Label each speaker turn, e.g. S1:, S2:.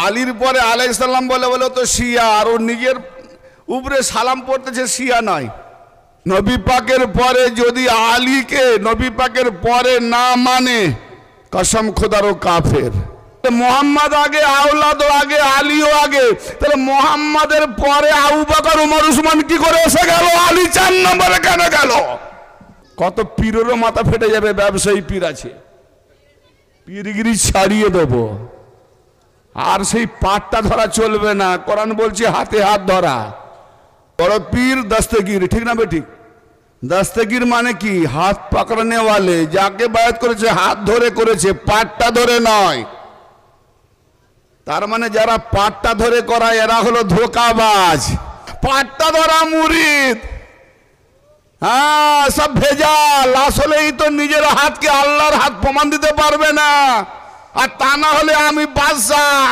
S1: আলীর পরে আলাইহিস সালাম বলে বলে তো শিয়া, আর ও নিজের উপরে সালাম পড়তেছে শিয়া নয়। নবী পাকের পরে যদি আলীকে নবী পাকের পরে না মানে, কসম খোদার ও কাফের। মোহাম্মদ আগে, আওলাদও আগে, আলীও আগে, তাহলে মোহাম্মদের পরে আবু বকর, ওমর, উসমান কি করে এসে গেল? আলী 4 নম্বরে কেন গেল? কত পীরেরও মাথা ফেটে যাবে। ব্যবসায়ী পীর আছে, পীরগিরি ছাড়িয়ে দেব। আর সেই পাটটা ধরা চলবে না। কোরআন বলছে হাতে হাত ধরা। বড় পীর দস্তগীর, ঠিক না বেঠিক? দস্তগীর মানে কি? হাত পাকড়ানে ওয়ালে, যাকে বায়াত করেছে হাত ধরে করেছে, পাটটা ধরে নয়। তার মানে যারা পাটটা ধরে করায় এরা হলো ধোঁকাবাজ। পাটটা ধরা মুরিদ, হ্যাঁ, সব ভেজাল। আসলেই তো নিজের হাতকে আল্লাহর হাত প্রমাণ দিতে পারবে না। আর তা না হলে আমি বাদশা,